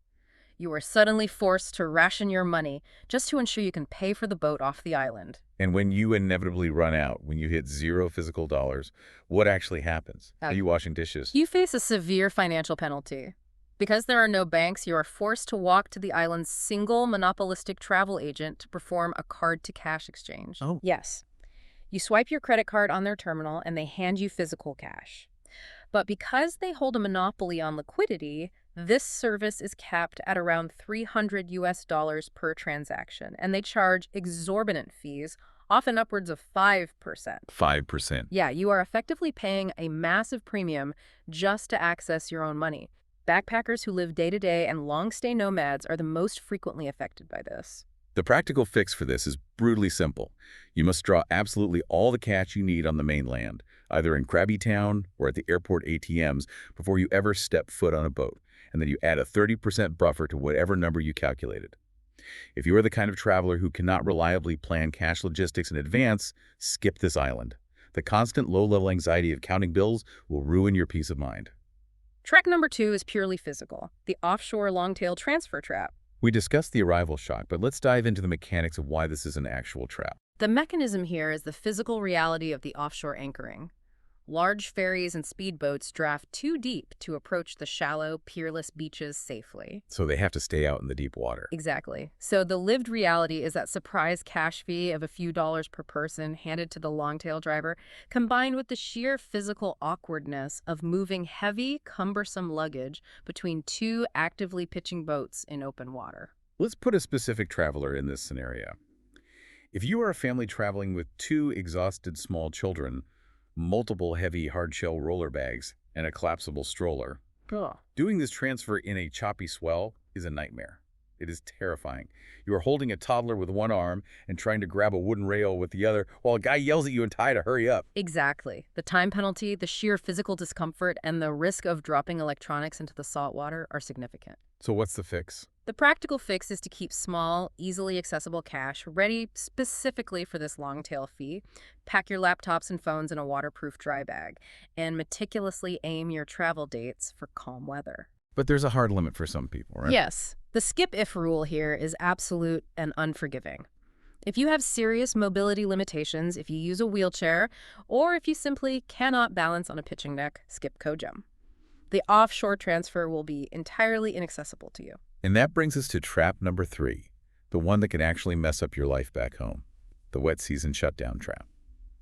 You are suddenly forced to ration your money just to ensure you can pay for the boat off the island. And when you inevitably run out, when you hit 0 physical dollars, what actually happens? Are you washing dishes? You face a severe financial penalty. Because there are no banks, you are forced to walk to the island's single monopolistic travel agent to perform a card-to-cash exchange. Oh. Yes. You swipe your credit card on their terminal and they hand you physical cash. But because they hold a monopoly on liquidity, this service is capped at around $300 per transaction, and they charge exorbitant fees, often upwards of 5%. 5%. Yeah, you are effectively paying a massive premium just to access your own money. Backpackers who live day-to-day and long-stay nomads are the most frequently affected by this. The practical fix for this is brutally simple. You must draw absolutely all the cash you need on the mainland, either in Krabi Town or at the airport ATMs, before you ever step foot on a boat, and then you add a 30% buffer to whatever number you calculated. If you are the kind of traveler who cannot reliably plan cash logistics in advance, skip this island. The constant low-level anxiety of counting bills will ruin your peace of mind. Trap number 2 is purely physical, the offshore longtail transfer trap. We discussed the arrival shock, but let's dive into the mechanics of why this is an actual trap. The mechanism here is the physical reality of the offshore anchoring. Large ferries and speedboats draft too deep to approach the shallow, peerless beaches safely. So they have to stay out in the deep water. Exactly. So the lived reality is that surprise cash fee of a few dollars per person handed to the longtail driver, combined with the sheer physical awkwardness of moving heavy, cumbersome luggage between 2 actively pitching boats in open water. Let's put a specific traveler in this scenario. If you are a family traveling with 2 exhausted small children, multiple heavy hard-shell roller bags, and a collapsible stroller, Ugh. doing this transfer in a choppy swell is a nightmare. It is terrifying. You are holding a toddler with one arm and trying to grab a wooden rail with the other while a guy yells at you and Ty to hurry up. Exactly. The time penalty, the sheer physical discomfort, and the risk of dropping electronics into the salt water are significant. So what's the fix? The practical fix is to keep small, easily accessible cash ready specifically for this long-tail fee. Pack your laptops and phones in a waterproof dry bag, and meticulously aim your travel dates for calm weather. But there's a hard limit for some people, right? Yes, the skip-if rule here is absolute and unforgiving. If you have serious mobility limitations, if you use a wheelchair, or if you simply cannot balance on a pitching deck, skip Koh Jum. The offshore transfer will be entirely inaccessible to you. And that brings us to trap number 3, the one that can actually mess up your life back home, the wet season shutdown trap.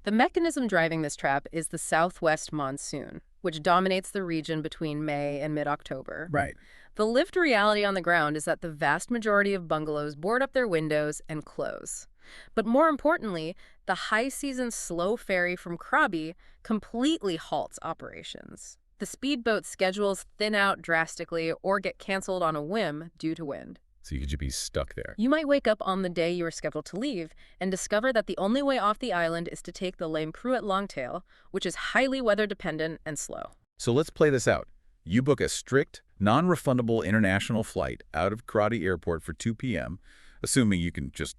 The mechanism driving this trap is the southwest monsoon, which dominates the region between May and mid-October. Right. The lived reality on the ground is that the vast majority of bungalows board up their windows and close. But more importantly, the high-season slow ferry from Krabi completely halts operations. The speedboat schedules thin out drastically or get canceled on a whim due to wind. So you could just be stuck there. You might wake up on the day you are scheduled to leave and discover that the only way off the island is to take the lame crew at Longtail, which is highly weather-dependent and slow. So let's play this out. You book a strict, non-refundable international flight out of Krabi Airport for 2 p.m., assuming you can just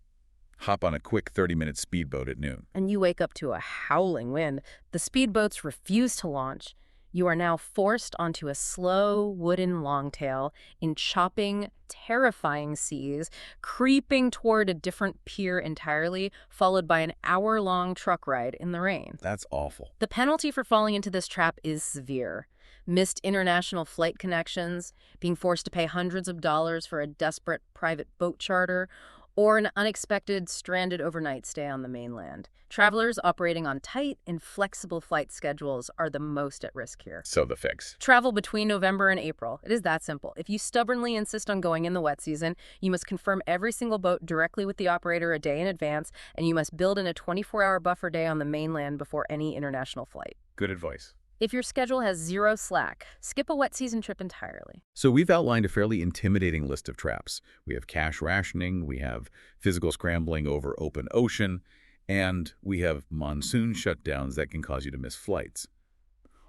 hop on a quick 30-minute speedboat at noon. And you wake up to a howling wind. The speedboats refuse to launch. You are now forced onto a slow wooden longtail in chopping, terrifying seas, creeping toward a different pier entirely, followed by an hour-long truck ride in the rain. That's awful. The penalty for falling into this trap is severe. Missed international flight connections, being forced to pay hundreds of dollars for a desperate private boat charter, or an unexpected stranded overnight stay on the mainland. Travelers operating on tight, inflexible flight schedules are the most at risk here. So the fix. Travel between November and April. It is that simple. If you stubbornly insist on going in the wet season, you must confirm every single boat directly with the operator a day in advance, and you must build in a 24-hour buffer day on the mainland before any international flight. Good advice. If your schedule has zero slack, skip a wet season trip entirely. So we've outlined a fairly intimidating list of traps. We have cash rationing, we have physical scrambling over open ocean, and we have monsoon shutdowns that can cause you to miss flights.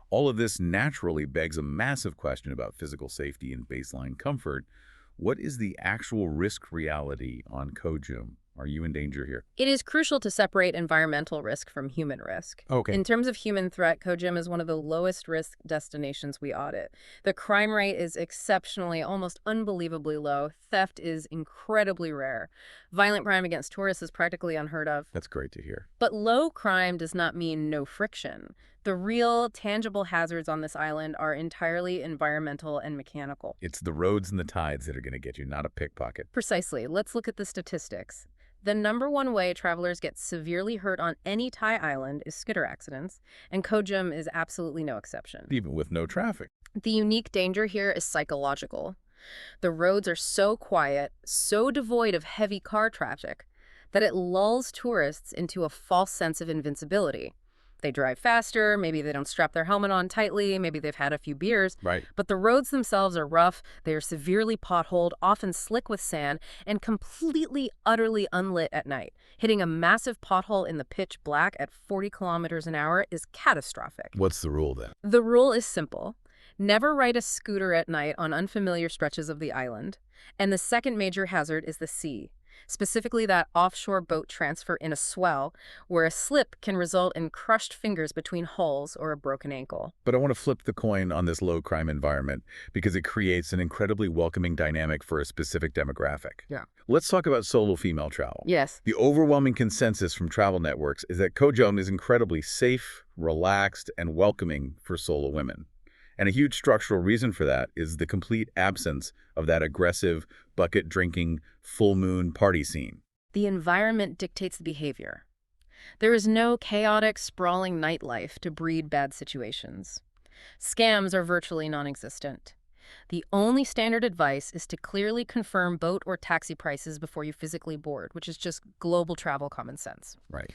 All of this naturally begs a massive question about physical safety and baseline comfort. What is the actual risk reality on Koh Jum? Are you in danger here? It is crucial to separate environmental risk from human risk. Okay. In terms of human threat, Koh Jum is one of the lowest risk destinations we audit. The crime rate is exceptionally, almost unbelievably low. Theft is incredibly rare. Violent crime against tourists is practically unheard of. That's great to hear. But low crime does not mean no friction. The real, tangible hazards on this island are entirely environmental and mechanical. It's the roads and the tides that are going to get you, not a pickpocket. Precisely. Let's look at the statistics. The #1 way travelers get severely hurt on any Thai island is skidder accidents, and Koh Jum is absolutely no exception. Even with no traffic. The unique danger here is psychological. The roads are so quiet, so devoid of heavy car traffic, that it lulls tourists into a false sense of invincibility. They drive faster, maybe they don't strap their helmet on tightly, maybe they've had a few beers. Right. But the roads themselves are rough, they are severely potholed, often slick with sand, and completely, utterly unlit at night. Hitting a massive pothole in the pitch black at 40 kilometers an hour is catastrophic. What's the rule then? The rule is simple. Never ride a scooter at night on unfamiliar stretches of the island. And the second major hazard is the sea. Specifically that offshore boat transfer in a swell, where a slip can result in crushed fingers between hulls or a broken ankle. But I want to flip the coin on this low-crime environment because it creates an incredibly welcoming dynamic for a specific demographic. Yeah. Let's talk about solo female travel. Yes. The overwhelming consensus from travel networks is that Koh Jum is incredibly safe, relaxed, and welcoming for solo women. And a huge structural reason for that is the complete absence of that aggressive, bucket-drinking, full-moon party scene. The environment dictates the behavior. There is no chaotic, sprawling nightlife to breed bad situations. Scams are virtually non-existent. The only standard advice is to clearly confirm boat or taxi prices before you physically board, which is just global travel common sense. Right.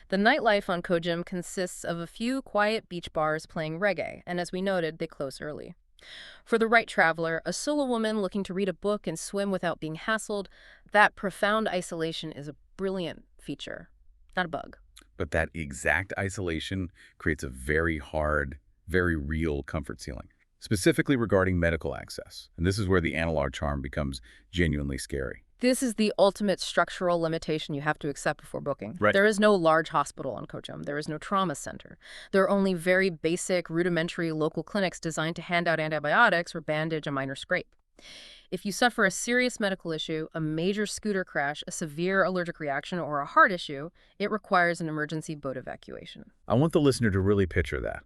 The nightlife on Koh Jum consists of a few quiet beach bars playing reggae, and as we noted, they close early. For the right traveler, a solo woman looking to read a book and swim without being hassled, that profound isolation is a brilliant feature, not a bug. But that exact isolation creates a very hard, very real comfort ceiling, specifically regarding medical access. And this is where the analog charm becomes genuinely scary. This is the ultimate structural limitation you have to accept before booking. Right. There is no large hospital on Koh Jum. There is no trauma center. There are only very basic, rudimentary local clinics designed to hand out antibiotics or bandage a minor scrape. If you suffer a serious medical issue, a major scooter crash, a severe allergic reaction, or a heart issue, it requires an emergency boat evacuation. I want the listener to really picture that.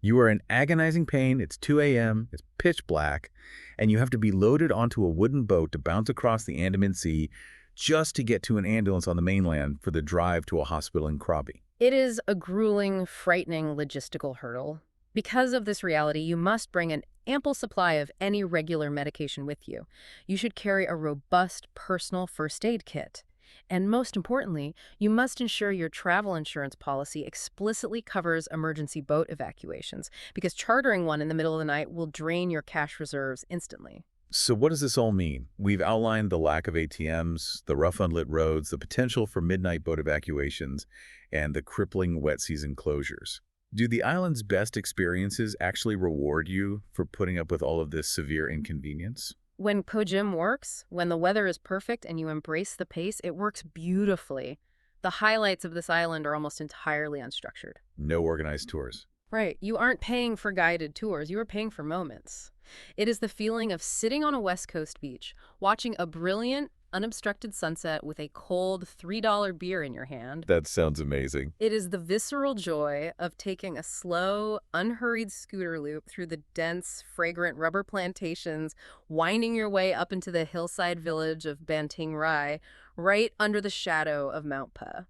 You are in agonizing pain, it's 2 a.m., it's pitch black, and you have to be loaded onto a wooden boat to bounce across the Andaman Sea just to get to an ambulance on the mainland for the drive to a hospital in Krabi. It is a grueling, frightening logistical hurdle. Because of this reality, you must bring an ample supply of any regular medication with you. You should carry a robust personal first aid kit. And most importantly, you must ensure your travel insurance policy explicitly covers emergency boat evacuations, because chartering one in the middle of the night will drain your cash reserves instantly. So what does this all mean? We've outlined the lack of ATMs, the rough unlit roads, the potential for midnight boat evacuations, and the crippling wet season closures. Do the island's best experiences actually reward you for putting up with all of this severe inconvenience? When Koh Jum works, when the weather is perfect and you embrace the pace, it works beautifully. The highlights of this island are almost entirely unstructured. No organized tours. Right. You aren't paying for guided tours. You are paying for moments. It is the feeling of sitting on a West Coast beach, watching a brilliant, unobstructed sunset with a cold $3 beer in your hand. That sounds amazing. It is the visceral joy of taking a slow, unhurried scooter loop through the dense, fragrant rubber plantations, winding your way up into the hillside village of Banting Rai, right under the shadow of Mount Pa.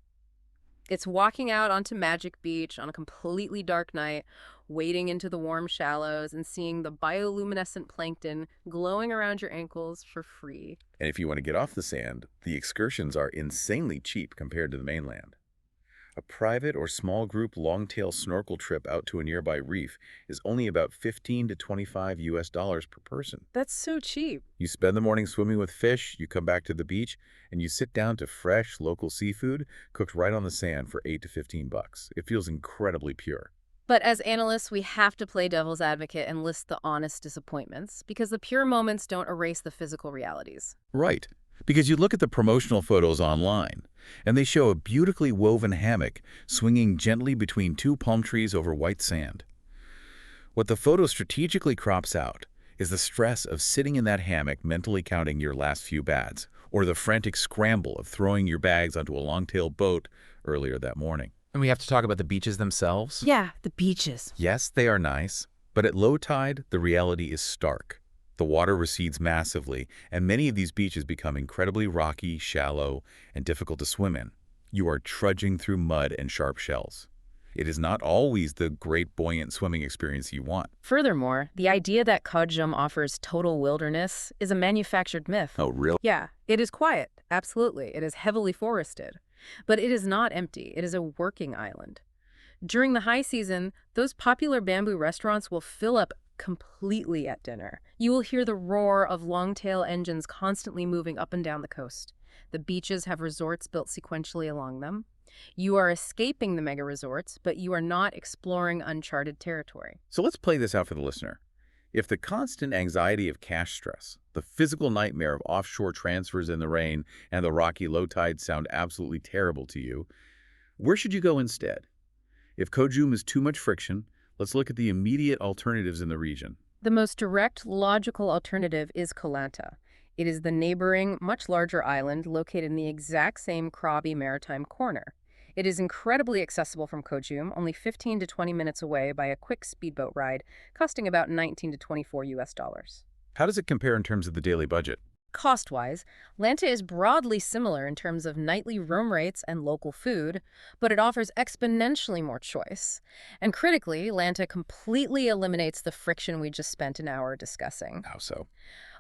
It's walking out onto Magic Beach on a completely dark night, wading into the warm shallows and seeing the bioluminescent plankton glowing around your ankles for free. And if you want to get off the sand, the excursions are insanely cheap compared to the mainland. A private or small group longtail snorkel trip out to a nearby reef is only about $15 to $25 per person. That's so cheap. You spend the morning swimming with fish, you come back to the beach, and you sit down to fresh, local seafood cooked right on the sand for $8 to $15. It feels incredibly pure. But as analysts, we have to play devil's advocate and list the honest disappointments, because the pure moments don't erase the physical realities. Right. Because you look at the promotional photos online, and they show a beautifully woven hammock swinging gently between two palm trees over white sand. What the photo strategically crops out is the stress of sitting in that hammock mentally counting your last few bads, or the frantic scramble of throwing your bags onto a longtail boat earlier that morning. And we have to talk about the beaches themselves. Yeah, the beaches. Yes, they are nice, but at low tide, the reality is stark. The water recedes massively, and many of these beaches become incredibly rocky, shallow, and difficult to swim in. You are trudging through mud and sharp shells. It is not always the great buoyant swimming experience you want. Furthermore, the idea that Koh Jum offers total wilderness is a manufactured myth. Oh, really? Yeah, it is quiet, absolutely. It is heavily forested. But it is not empty. It is a working island. During the high season, those popular bamboo restaurants will fill up completely at dinner. You will hear the roar of longtail engines constantly moving up and down the coast. The beaches have resorts built sequentially along them. You are escaping the mega resorts, but you are not exploring uncharted territory. So let's play this out for the listener. If the constant anxiety of cash stress, the physical nightmare of offshore transfers in the rain, and the rocky low tide sound absolutely terrible to you, where should you go instead? If Koh Jum is too much friction, let's look at the immediate alternatives in the region. The most direct, logical alternative is Ko Lanta. It is the neighboring, much larger island located in the exact same Krabi maritime corner. It is incredibly accessible from Koh Jum, only 15 to 20 minutes away by a quick speedboat ride, costing about $19 to $24. How does it compare in terms of the daily budget? Cost-wise, Lanta is broadly similar in terms of nightly room rates and local food, but it offers exponentially more choice. And critically, Lanta completely eliminates the friction we just spent an hour discussing. How so?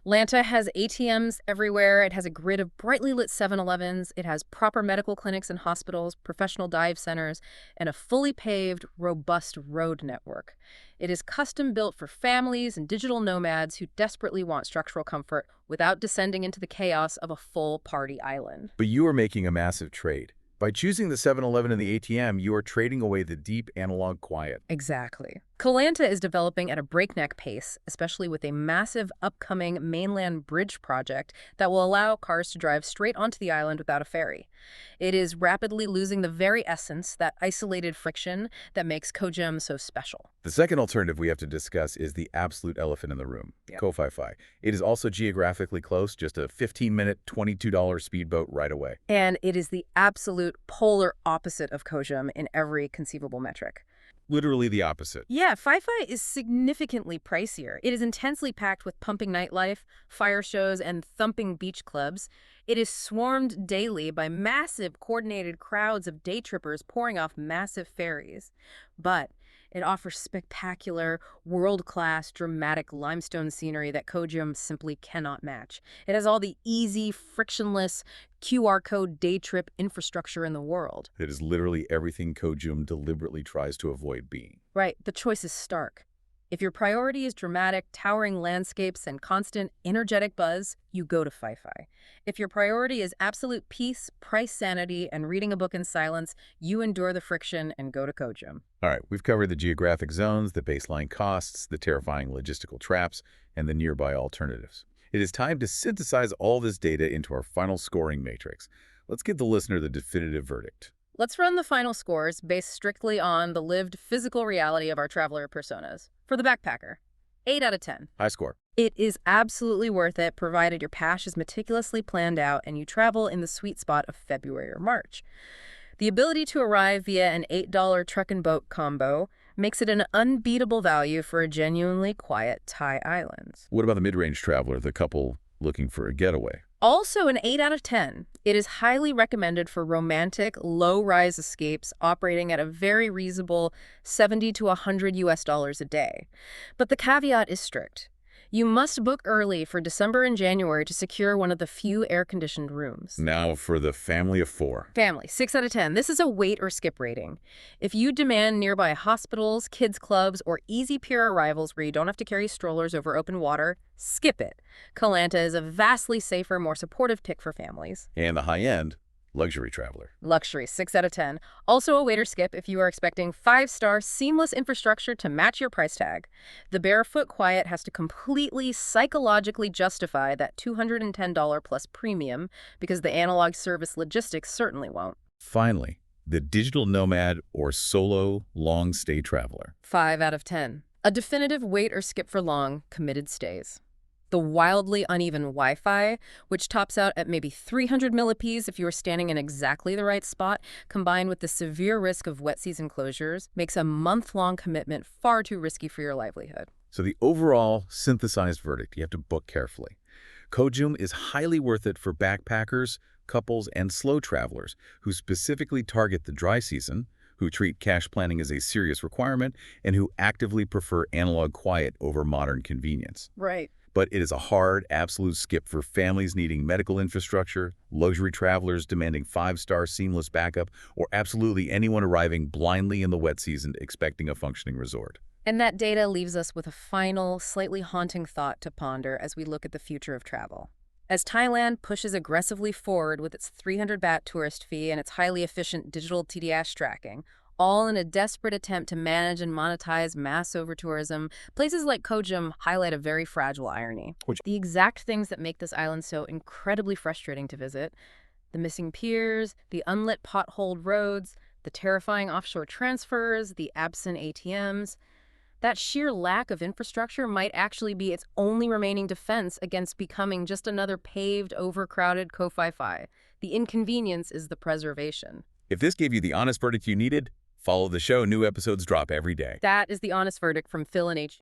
Lanta has ATMs everywhere. It has a grid of brightly lit 7-Elevens. It has proper medical clinics and hospitals, professional dive centers, and a fully paved, robust road network. It is custom built for families and digital nomads who desperately want structural comfort without descending into the chaos of a full party island. But you are making a massive trade. By choosing the 7-Eleven and the ATM, you are trading away the deep analog quiet. Exactly. Koh Lanta is developing at a breakneck pace, especially with a massive upcoming mainland bridge project that will allow cars to drive straight onto the island without a ferry. It is rapidly losing the very essence, that isolated friction that makes Koh Jum so special. The second alternative we have to discuss is the absolute elephant in the room, Koh Phi. It is also geographically close, just a 15-minute, $22 speedboat right away. And it is the absolute polar opposite of Koh Jum in every conceivable metric. Literally the opposite. Yeah, Phi is significantly pricier. It is intensely packed with pumping nightlife, fire shows, and thumping beach clubs. It is swarmed daily by massive coordinated crowds of day trippers pouring off massive ferries. But it offers spectacular, world-class, dramatic limestone scenery that Koh Jum simply cannot match. It has all the easy, frictionless, QR code day trip infrastructure in the world. It is literally everything Koh Jum deliberately tries to avoid being. Right, the choice is stark. If your priority is dramatic, towering landscapes and constant, energetic buzz, you go to Phi. If your priority is absolute peace, price sanity, and reading a book in silence, you endure the friction and go to Koh Jum. All right, we've covered the geographic zones, the baseline costs, the terrifying logistical traps, and the nearby alternatives. It is time to synthesize all this data into our final scoring matrix. Let's give the listener the definitive verdict. Let's run the final scores based strictly on the lived physical reality of our traveler personas. For the backpacker, 8 out of 10. High score. It is absolutely worth it, provided your pash is meticulously planned out and you travel in the sweet spot of February or March. The ability to arrive via an $8 truck and boat combo makes it an unbeatable value for a genuinely quiet Thai island. What about the mid-range traveler, the couple looking for a getaway? Also an 8 out of 10. It is highly recommended for romantic, low-rise escapes operating at a very reasonable $70 to $100 a day. But the caveat is strict. You must book early for December and January to secure one of the few air-conditioned rooms. Now for the family of 4. Family, 6 out of 10. This is a wait or skip rating. If you demand nearby hospitals, kids clubs, or easy pier arrivals where you don't have to carry strollers over open water, skip it. Koh Lanta is a vastly safer, more supportive pick for families. And the high-end luxury traveler. Luxury, 6 out of 10. Also a wait or skip if you are expecting 5-star seamless infrastructure to match your price tag. The barefoot quiet has to completely psychologically justify that $210 plus premium because the analog service logistics certainly won't. Finally, the digital nomad or solo long-stay traveler. 5 out of 10. A definitive wait or skip for long, committed stays. The wildly uneven Wi-Fi, which tops out at maybe 300 millipedes if you are standing in exactly the right spot, combined with the severe risk of wet season closures, makes a month-long commitment far too risky for your livelihood. So the overall synthesized verdict, you have to book carefully. Koh Jum is highly worth it for backpackers, couples, and slow travelers who specifically target the dry season, who treat cash planning as a serious requirement, and who actively prefer analog quiet over modern convenience. Right. But it is a hard, absolute skip for families needing medical infrastructure, luxury travelers demanding 5-star seamless backup, or absolutely anyone arriving blindly in the wet season expecting a functioning resort. And that data leaves us with a final, slightly haunting thought to ponder as we look at the future of travel. As Thailand pushes aggressively forward with its 300 baht tourist fee and its highly efficient digital TDS tracking, all in a desperate attempt to manage and monetize mass over-tourism, places like Koh Jum highlight a very fragile irony. The exact things that make this island so incredibly frustrating to visit, the missing piers, the unlit potholed roads, the terrifying offshore transfers, the absent ATMs, that sheer lack of infrastructure might actually be its only remaining defense against becoming just another paved, overcrowded Koh Phi. The inconvenience is the preservation. If this gave you the honest verdict you needed, follow the show. New episodes drop every day. That is the honest verdict from Phil and H.